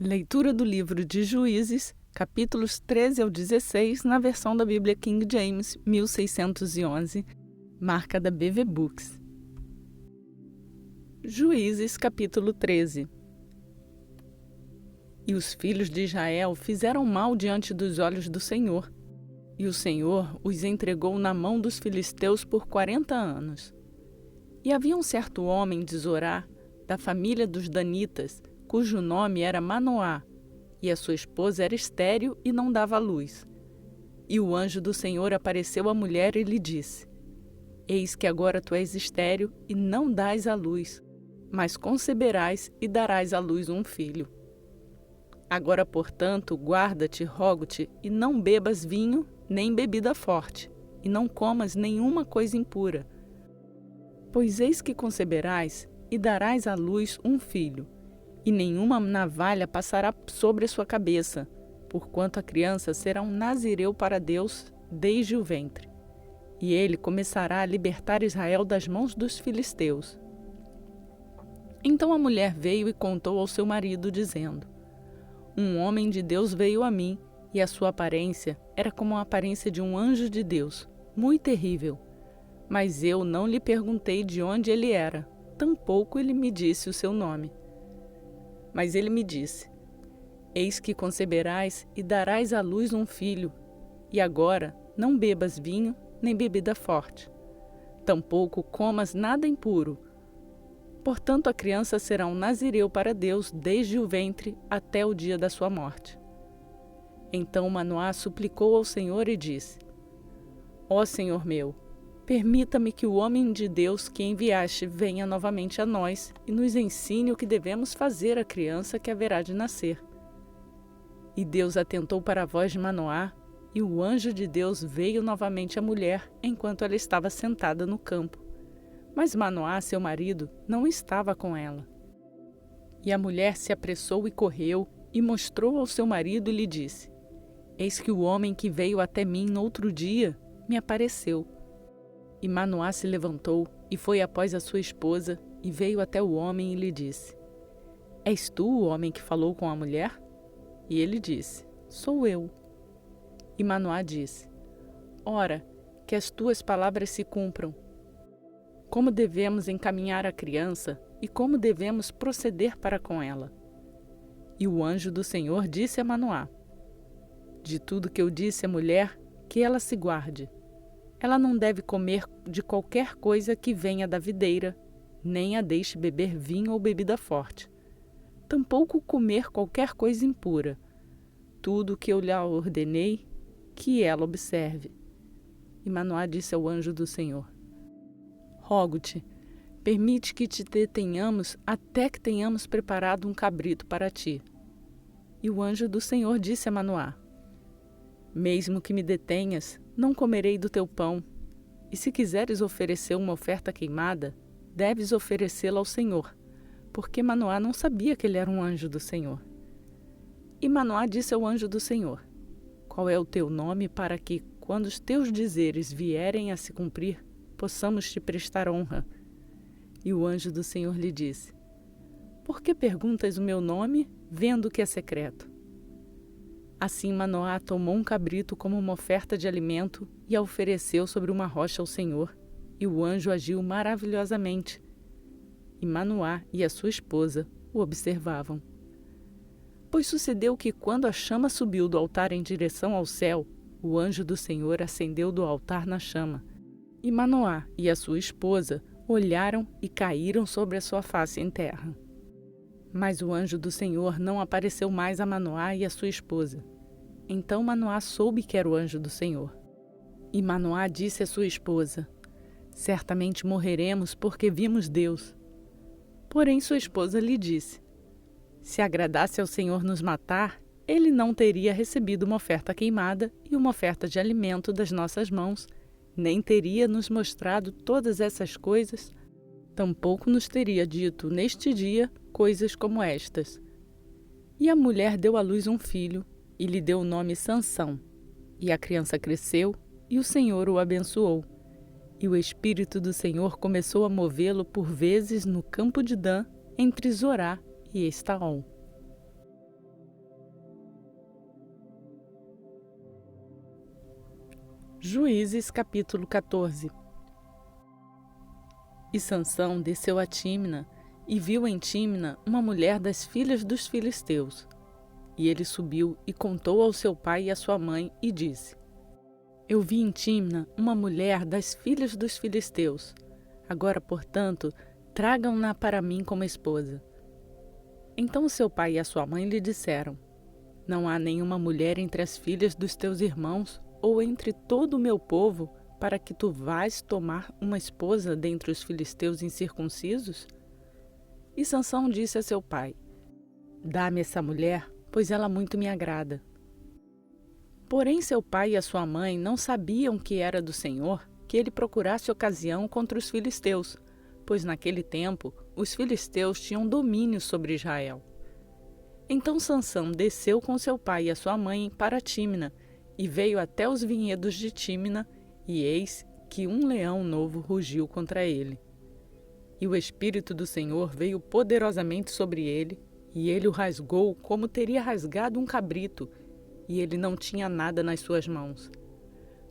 Leitura do livro de Juízes, capítulos 13 ao 16, na versão da Bíblia King James, 1611, marca da BV Books. Juízes, capítulo 13. E os filhos de Israel fizeram mal diante dos olhos do Senhor, e o Senhor os entregou na mão dos filisteus por 40 anos. E havia um certo homem de Zorá, da família dos Danitas, cujo nome era Manoá, e a sua esposa era estéril e não dava à luz. E o anjo do Senhor apareceu à mulher e lhe disse: Eis que agora tu és estéril e não dás à luz, mas conceberás e darás à luz um filho. Agora, portanto, guarda-te, rogo-te, e não bebas vinho nem bebida forte, e não comas nenhuma coisa impura. Pois eis que conceberás e darás à luz um filho, e nenhuma navalha passará sobre a sua cabeça, porquanto a criança será um nazireu para Deus desde o ventre. E ele começará a libertar Israel das mãos dos filisteus. Então a mulher veio e contou ao seu marido, dizendo: Um homem de Deus veio a mim, e a sua aparência era como a aparência de um anjo de Deus, muito terrível. Mas eu não lhe perguntei de onde ele era, tampouco ele me disse o seu nome. Mas ele me disse: Eis que conceberás e darás à luz um filho, e agora não bebas vinho nem bebida forte, tampouco comas nada impuro. Portanto, a criança será um nazireu para Deus desde o ventre até o dia da sua morte. Então Manoá suplicou ao Senhor e disse: Ó Senhor meu, permita-me que o homem de Deus que enviaste venha novamente a nós e nos ensine o que devemos fazer à criança que haverá de nascer. E Deus atentou para a voz de Manoá, e o anjo de Deus veio novamente à mulher enquanto ela estava sentada no campo. Mas Manoá, seu marido, não estava com ela. E a mulher se apressou e correu, e mostrou ao seu marido e lhe disse: Eis que o homem que veio até mim no outro dia me apareceu. E Manoá se levantou e foi após a sua esposa, e veio até o homem e lhe disse: És tu o homem que falou com a mulher? E ele disse: Sou eu. E Manoá disse: Ora, que as tuas palavras se cumpram. Como devemos encaminhar a criança e como devemos proceder para com ela? E o anjo do Senhor disse a Manoá: De tudo que eu disse à mulher, que ela se guarde. Ela não deve comer de qualquer coisa que venha da videira, nem a deixe beber vinho ou bebida forte. Tampouco comer qualquer coisa impura. Tudo o que eu lhe ordenei, que ela observe. E Manoá disse ao anjo do Senhor: Rogo-te, permite que te detenhamos até que tenhamos preparado um cabrito para ti. E o anjo do Senhor disse a Manoá: Mesmo que me detenhas, não comerei do teu pão. E se quiseres oferecer uma oferta queimada, deves oferecê-la ao Senhor, porque Manoá não sabia que ele era um anjo do Senhor. E Manoá disse ao anjo do Senhor: Qual é o teu nome, para que, quando os teus dizeres vierem a se cumprir, possamos te prestar honra? E o anjo do Senhor lhe disse: Por que perguntas o meu nome, vendo que é secreto? Assim Manoá tomou um cabrito como uma oferta de alimento e a ofereceu sobre uma rocha ao Senhor, e o anjo agiu maravilhosamente. E Manoá e a sua esposa o observavam. Pois sucedeu que, quando a chama subiu do altar em direção ao céu, o anjo do Senhor ascendeu do altar na chama. E Manoá e a sua esposa olharam e caíram sobre a sua face em terra. Mas o anjo do Senhor não apareceu mais a Manoá e a sua esposa. Então Manoá soube que era o anjo do Senhor. E Manoá disse à sua esposa: Certamente morreremos porque vimos Deus. Porém sua esposa lhe disse: Se agradasse ao Senhor nos matar, ele não teria recebido uma oferta queimada e uma oferta de alimento das nossas mãos, nem teria nos mostrado todas essas coisas, tampouco nos teria dito neste dia coisas como estas. E a mulher deu à luz um filho, e lhe deu o nome Sansão. E a criança cresceu, e o Senhor o abençoou. E o Espírito do Senhor começou a movê-lo por vezes no campo de Dan, entre Zorá e Estaol. Juízes capítulo 14. E Sansão desceu a Tímina e viu em Tímina uma mulher das filhas dos filisteus. E ele subiu e contou ao seu pai e à sua mãe e disse: Eu vi em Tímina uma mulher das filhas dos filisteus. Agora, portanto, tragam-na para mim como esposa. Então seu pai e a sua mãe lhe disseram: Não há nenhuma mulher entre as filhas dos teus irmãos ou entre todo o meu povo para que tu vás tomar uma esposa dentre os filisteus incircuncisos? E Sansão disse a seu pai: Dá-me essa mulher, pois ela muito me agrada. Porém seu pai e a sua mãe não sabiam que era do Senhor que ele procurasse ocasião contra os filisteus, pois naquele tempo os filisteus tinham domínio sobre Israel. Então Sansão desceu com seu pai e a sua mãe para Tímina, e veio até os vinhedos de Tímina, e eis que um leão novo rugiu contra ele. E o Espírito do Senhor veio poderosamente sobre ele, e ele o rasgou como teria rasgado um cabrito, e ele não tinha nada nas suas mãos.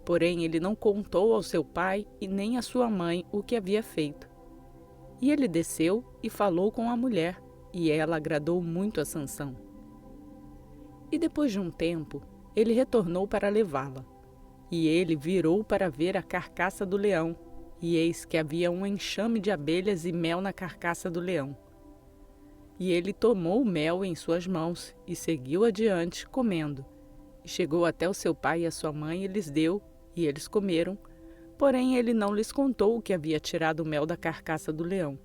Porém ele não contou ao seu pai e nem à sua mãe o que havia feito. E ele desceu e falou com a mulher, e ela agradou muito a Sansão. E depois de um tempo, ele retornou para levá-la. E ele virou para ver a carcaça do leão, e eis que havia um enxame de abelhas e mel na carcaça do leão. E ele tomou o mel em suas mãos e seguiu adiante, comendo. E chegou até o seu pai e a sua mãe e lhes deu, e eles comeram, porém ele não lhes contou o que havia tirado o mel da carcaça do leão.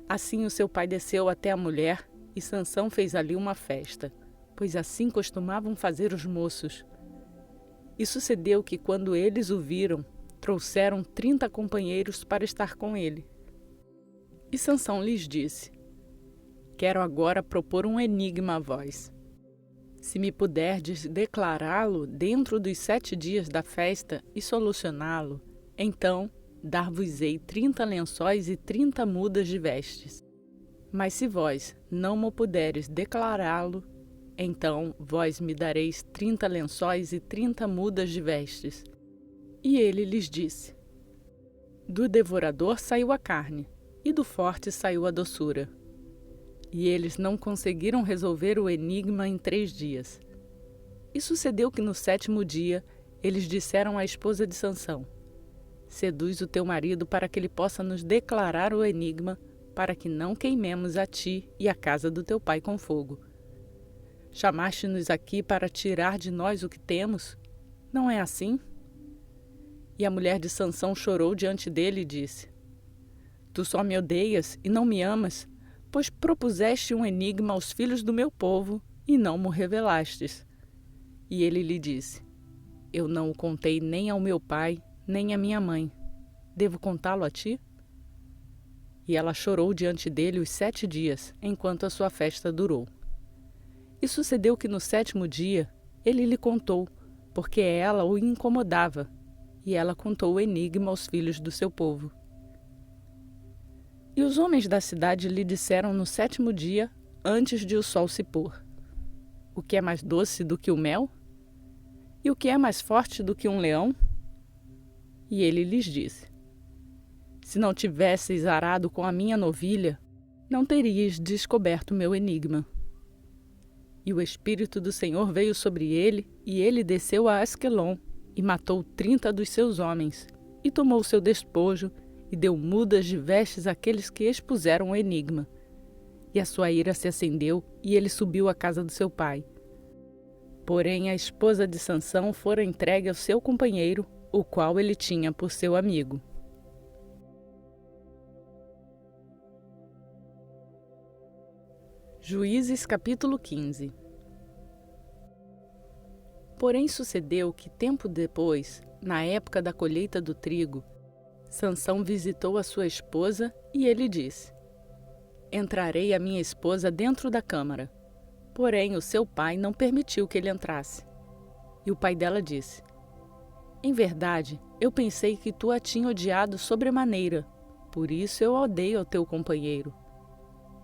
Assim o seu pai desceu até a mulher, e Sansão fez ali uma festa, pois assim costumavam fazer os moços. E sucedeu que, quando eles o viram, trouxeram 30 companheiros para estar com ele. E Sansão lhes disse: Quero agora propor um enigma a vós. Se me puderdes declará-lo dentro dos 7 dias da festa e solucioná-lo, então dar-vos-ei 30 lençóis e 30 mudas de vestes. Mas se vós não mo puderes declará-lo, então vós me dareis 30 lençóis e 30 mudas de vestes. E ele lhes disse: Do devorador saiu a carne, e do forte saiu a doçura. E eles não conseguiram resolver o enigma em 3 dias. E sucedeu que no 7º dia eles disseram à esposa de Sansão: Seduz o teu marido para que ele possa nos declarar o enigma, para que não queimemos a ti e a casa do teu pai com fogo. Chamaste-nos aqui para tirar de nós o que temos? Não é assim? E a mulher de Sansão chorou diante dele e disse: Tu só me odeias e não me amas, pois propuseste um enigma aos filhos do meu povo e não mo revelastes. E ele lhe disse: Eu não o contei nem ao meu pai, nem à minha mãe. Devo contá-lo a ti? E ela chorou diante dele os 7 dias, enquanto a sua festa durou. E sucedeu que no 7º dia ele lhe contou, porque ela o incomodava, e ela contou o enigma aos filhos do seu povo. E os homens da cidade lhe disseram no 7º dia, antes de o sol se pôr: O que é mais doce do que o mel? E o que é mais forte do que um leão? E ele lhes disse: Se não tivesseis arado com a minha novilha, não teríeis descoberto o meu enigma. E o Espírito do Senhor veio sobre ele, e ele desceu a Asquelon, e matou 30 dos seus homens, e tomou seu despojo, e deu mudas de vestes àqueles que expuseram o enigma. E a sua ira se acendeu, e ele subiu à casa do seu pai. Porém a esposa de Sansão fora entregue ao seu companheiro, o qual ele tinha por seu amigo. Juízes capítulo 15. Porém sucedeu que tempo depois, na época da colheita do trigo, Sansão visitou a sua esposa e ele disse: Entrarei a minha esposa dentro da câmara. Porém o seu pai não permitiu que ele entrasse. E o pai dela disse: Em verdade, eu pensei que tu a tinha odiado sobremaneira, por isso eu odeio ao teu companheiro.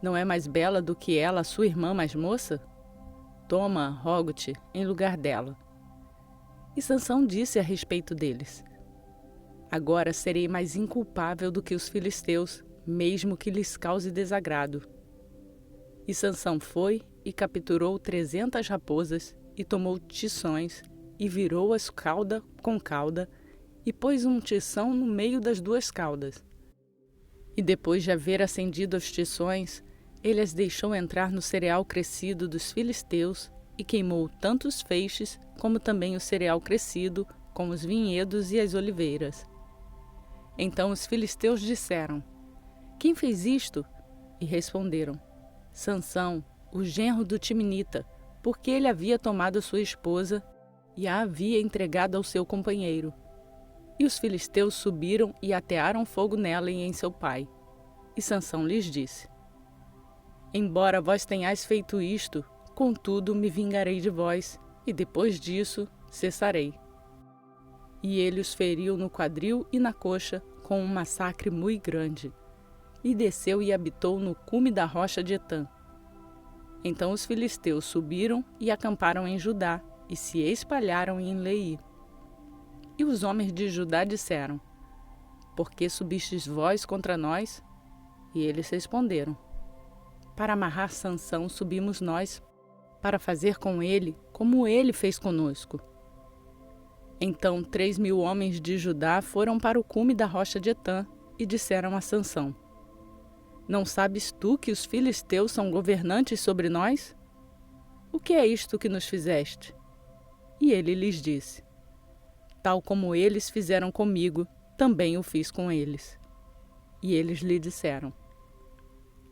Não é mais bela do que ela, sua irmã mais moça? Toma, rogo-te, em lugar dela. E Sansão disse a respeito deles: agora serei mais inculpável do que os filisteus, mesmo que lhes cause desagrado. E Sansão foi e capturou 300 raposas, e tomou tições, e virou-as cauda com cauda, e pôs um tição no meio das duas caudas. E depois de haver acendido os tições, ele as deixou entrar no cereal crescido dos filisteus, e queimou tanto os feixes, como também o cereal crescido, com os vinhedos e as oliveiras. Então os filisteus disseram: quem fez isto? E responderam: Sansão, o genro do Timinita, porque ele havia tomado sua esposa e a havia entregado ao seu companheiro. E os filisteus subiram e atearam fogo nela e em seu pai. E Sansão lhes disse: embora vós tenhais feito isto, contudo me vingarei de vós, e depois disso cessarei. E ele os feriu no quadril e na coxa, com um massacre muito grande, e desceu e habitou no cume da rocha de Etã. Então os filisteus subiram e acamparam em Judá, e se espalharam em Leí. E os homens de Judá disseram: por que subistes vós contra nós? E eles responderam: para amarrar Sansão subimos nós, para fazer com ele como ele fez conosco. Então 3.000 homens de Judá foram para o cume da rocha de Etã e disseram a Sansão: não sabes tu que os filisteus são governantes sobre nós? O que é isto que nos fizeste? E ele lhes disse: tal como eles fizeram comigo, também o fiz com eles. E eles lhe disseram: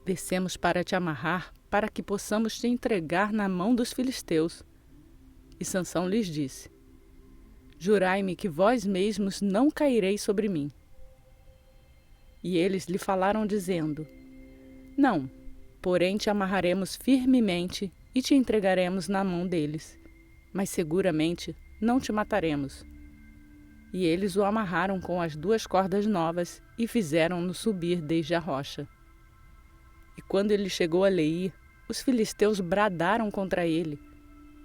descemos para te amarrar, para que possamos te entregar na mão dos filisteus. E Sansão lhes disse: jurai-me que vós mesmos não caireis sobre mim. E eles lhe falaram dizendo: não, porém te amarraremos firmemente e te entregaremos na mão deles, mas seguramente não te mataremos. E eles o amarraram com as 2 cordas novas e fizeram-no subir desde a rocha. E quando ele chegou a Leí, os filisteus bradaram contra ele,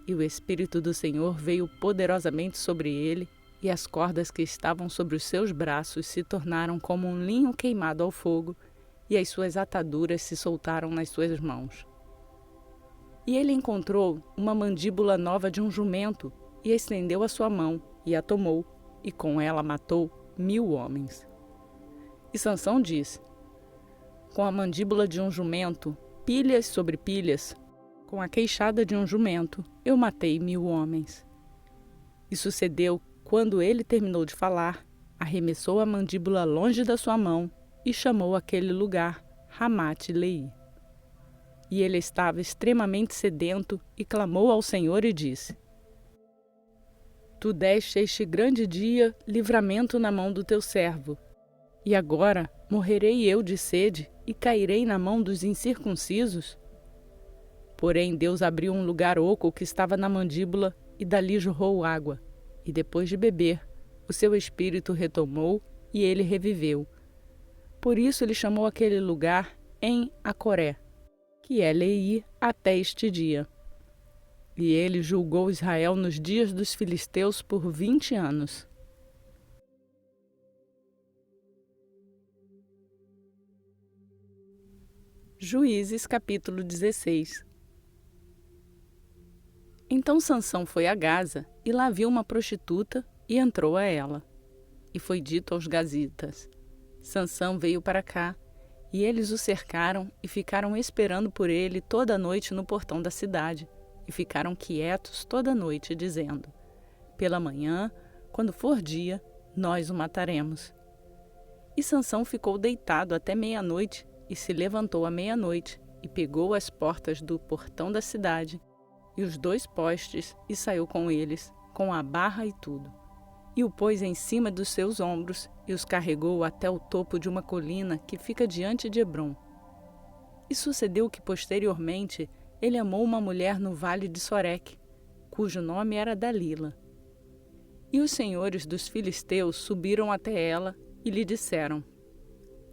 e o Espírito do Senhor veio poderosamente sobre ele, e as cordas que estavam sobre os seus braços se tornaram como um linho queimado ao fogo, e as suas ataduras se soltaram nas suas mãos. E ele encontrou uma mandíbula nova de um jumento, e estendeu a sua mão, e a tomou, e com ela matou 1.000 homens. E Sansão disse: com a mandíbula de um jumento, pilhas sobre pilhas, com a queixada de um jumento, eu matei 1.000 homens. E sucedeu, quando ele terminou de falar, arremessou a mandíbula longe da sua mão e chamou aquele lugar Ramate-Leí. E ele estava extremamente sedento e clamou ao Senhor e disse: tu deste este grande dia livramento na mão do teu servo, e agora morrerei eu de sede e cairei na mão dos incircuncisos? Porém Deus abriu um lugar oco que estava na mandíbula e dali jorrou água, e depois de beber, o seu espírito retomou e ele reviveu. Por isso ele chamou aquele lugar em Acoré, que é Leí até este dia. E ele julgou Israel nos dias dos filisteus por 20 anos. Juízes capítulo 16. Então Sansão foi a Gaza, e lá viu uma prostituta, e entrou a ela. E foi dito aos gazitas: Sansão veio para cá, e eles o cercaram, e ficaram esperando por ele toda a noite no portão da cidade, e ficaram quietos toda a noite, dizendo: pela manhã, quando for dia, nós o mataremos. E Sansão ficou deitado até meia-noite, e se levantou à meia-noite, e pegou as portas do portão da cidade, e os 2 postes, e saiu com eles, com a barra e tudo. E o pôs em cima dos seus ombros, e os carregou até o topo de uma colina que fica diante de Hebrom. E sucedeu que, posteriormente, ele amou uma mulher no vale de Soreque, cujo nome era Dalila. E os senhores dos filisteus subiram até ela e lhe disseram: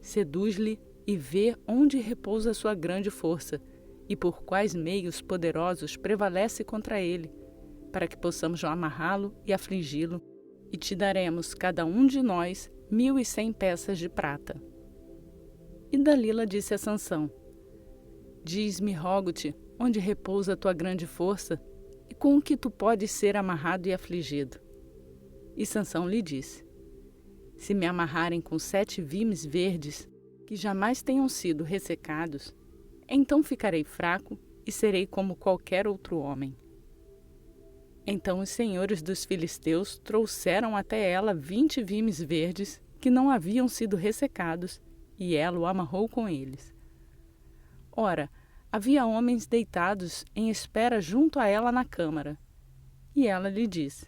seduz-lhe e vê onde repousa a sua grande força, e por quais meios poderosos prevalece contra ele, para que possamos amarrá-lo e afligi-lo, e te daremos, cada um de nós, 1.100 peças de prata. E Dalila disse a Sansão: Diz-me, rogo-te, onde repousa a tua grande força, e com o que tu podes ser amarrado e afligido. E Sansão lhe disse: Se me amarrarem com 7 vimes verdes, que jamais tenham sido ressecados, então ficarei fraco e serei como qualquer outro homem. Então os senhores dos filisteus trouxeram até ela 20 vimes verdes que não haviam sido ressecados, e ela o amarrou com eles. Ora, havia homens deitados em espera junto a ela na câmara. E ela lhe disse: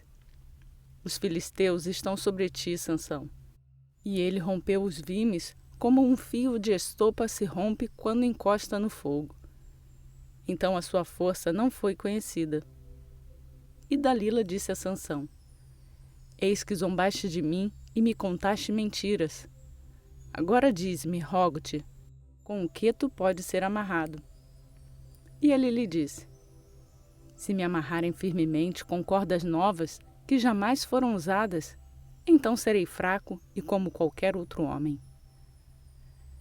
Os filisteus estão sobre ti, Sansão. E ele rompeu os vimes como um fio de estopa se rompe quando encosta no fogo. Então a sua força não foi conhecida. E Dalila disse a Sansão: Eis que zombaste de mim e me contaste mentiras. Agora diz-me, rogo-te, com o que tu podes ser amarrado? E ele lhe disse: Se me amarrarem firmemente com cordas novas, que jamais foram usadas, então serei fraco e como qualquer outro homem.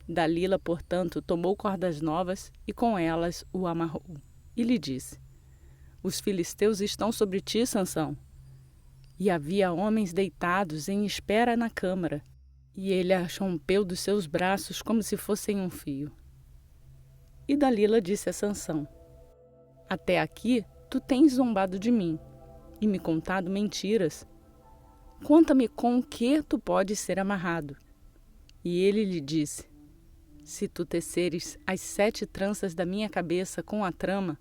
Dalila, portanto, tomou cordas novas e com elas o amarrou. E lhe disse: Os filisteus estão sobre ti, Sansão. E havia homens deitados em espera na câmara, e ele as rompeu dos seus braços como se fossem um fio. E Dalila disse a Sansão: Até aqui tu tens zombado de mim e me contado mentiras. Conta-me com o que tu podes ser amarrado. E ele lhe disse: Se tu teceres as 7 tranças da minha cabeça com a trama.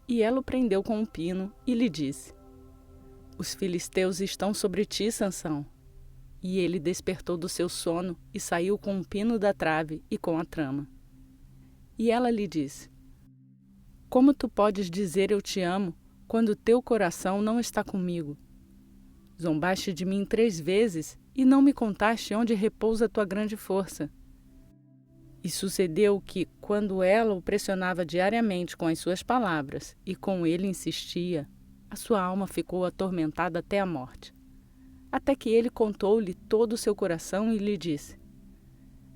E ela o prendeu com um pino e lhe disse: Os filisteus estão sobre ti, Sansão. E ele despertou do seu sono e saiu com um pino da trave e com a trama. E ela lhe disse: Como tu podes dizer eu te amo, quando teu coração não está comigo? Zombaste de mim 3 vezes e não me contaste onde repousa a tua grande força. E sucedeu que, quando ela o pressionava diariamente com as suas palavras e com ele insistia, a sua alma ficou atormentada até a morte. Até que ele contou-lhe todo o seu coração e lhe disse: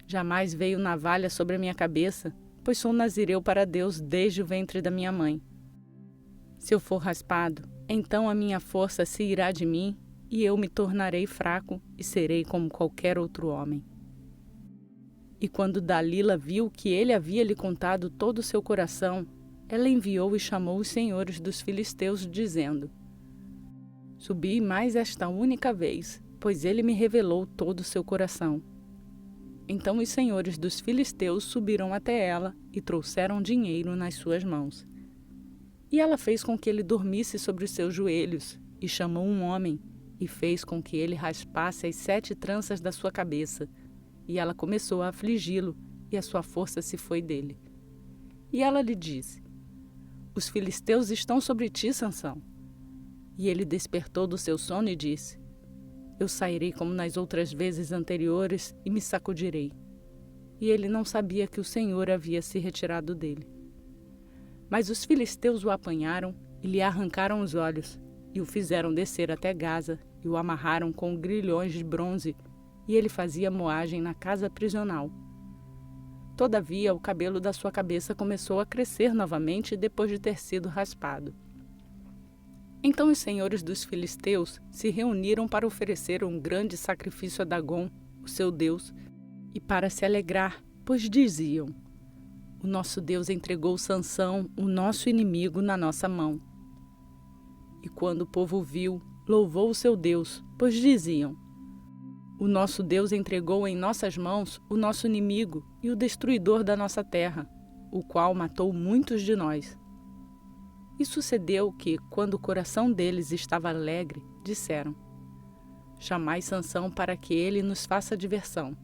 Jamais veio navalha sobre a minha cabeça, pois sou nazireu para Deus desde o ventre da minha mãe. Se eu for raspado, então a minha força se irá de mim e eu me tornarei fraco e serei como qualquer outro homem. E quando Dalila viu que ele havia lhe contado todo o seu coração, ela enviou e chamou os senhores dos filisteus, dizendo: Subi mais esta única vez, pois ele me revelou todo o seu coração. Então os senhores dos filisteus subiram até ela e trouxeram dinheiro nas suas mãos. E ela fez com que ele dormisse sobre os seus joelhos, e chamou um homem, e fez com que ele raspasse as 7 tranças da sua cabeça. E ela começou a afligi-lo, e a sua força se foi dele. E ela lhe disse: Os filisteus estão sobre ti, Sansão. E ele despertou do seu sono e disse: Eu sairei como nas outras vezes anteriores e me sacudirei. E ele não sabia que o Senhor havia se retirado dele. Mas os filisteus o apanharam e lhe arrancaram os olhos, e o fizeram descer até Gaza, e o amarraram com grilhões de bronze, e ele fazia moagem na casa prisional. Todavia, o cabelo da sua cabeça começou a crescer novamente depois de ter sido raspado. Então os senhores dos filisteus se reuniram para oferecer um grande sacrifício a Dagom, o seu deus, e para se alegrar, pois diziam: O nosso Deus entregou Sansão, o nosso inimigo, na nossa mão. E quando o povo viu, louvou o seu Deus, pois diziam: O nosso Deus entregou em nossas mãos o nosso inimigo e o destruidor da nossa terra, o qual matou muitos de nós. E sucedeu que, quando o coração deles estava alegre, disseram: Chamai Sansão para que ele nos faça diversão.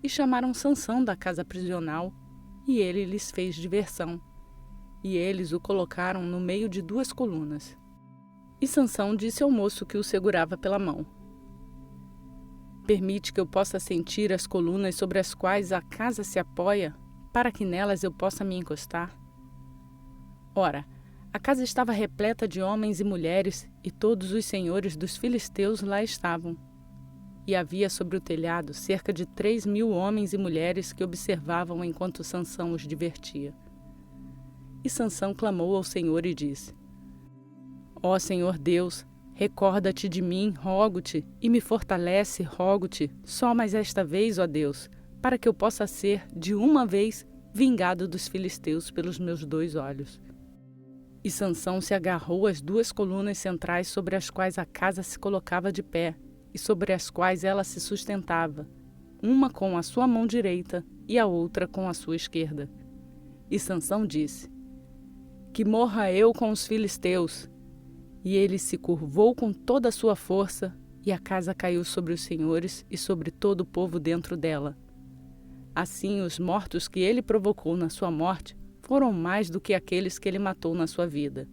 E chamaram Sansão da casa prisional, e ele lhes fez diversão. E eles o colocaram no meio de 2 colunas. E Sansão disse ao moço que o segurava pela mão: Permite que eu possa sentir as colunas sobre as quais a casa se apoia, para que nelas eu possa me encostar. Ora, A casa estava repleta de homens e mulheres, e todos os senhores dos filisteus lá estavam. E havia sobre o telhado cerca de 3.000 homens e mulheres que observavam enquanto Sansão os divertia. E Sansão clamou ao Senhor e disse: Ó Senhor Deus, recorda-te de mim, rogo-te, e me fortalece, rogo-te, só mais esta vez, ó Deus, para que eu possa ser, de uma vez, vingado dos filisteus pelos meus 2 olhos. E Sansão se agarrou às 2 colunas centrais sobre as quais a casa se colocava de pé, e sobre as quais ela se sustentava, uma com a sua mão direita e a outra com a sua esquerda. E Sansão disse: Que morra eu com os filisteus! E ele se curvou com toda a sua força, e a casa caiu sobre os senhores e sobre todo o povo dentro dela. Assim, os mortos que ele provocou na sua morte foram mais do que aqueles que ele matou na sua vida.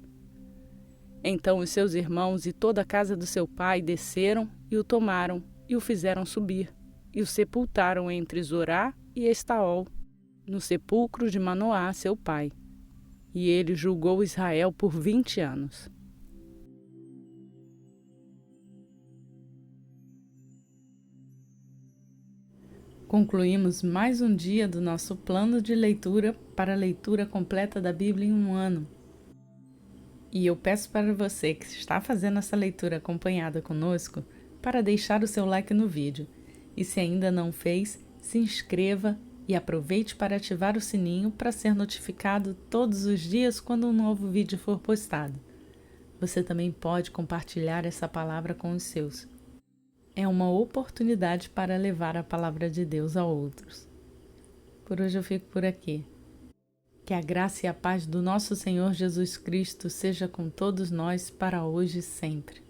Então os seus irmãos e toda a casa do seu pai desceram e o tomaram e o fizeram subir, e o sepultaram entre Zorá e Estaol, no sepulcro de Manoá, seu pai. E ele julgou Israel por 20 anos. Concluímos mais um dia do nosso plano de leitura para a leitura completa da Bíblia em um ano. E eu peço para você que está fazendo essa leitura acompanhada conosco para deixar o seu like no vídeo. E se ainda não fez, se inscreva e aproveite para ativar o sininho para ser notificado todos os dias quando um novo vídeo for postado. Você também pode compartilhar essa palavra com os seus. É uma oportunidade para levar a palavra de Deus a outros. Por hoje eu fico por aqui. Que a graça e a paz do nosso Senhor Jesus Cristo seja com todos nós para hoje e sempre.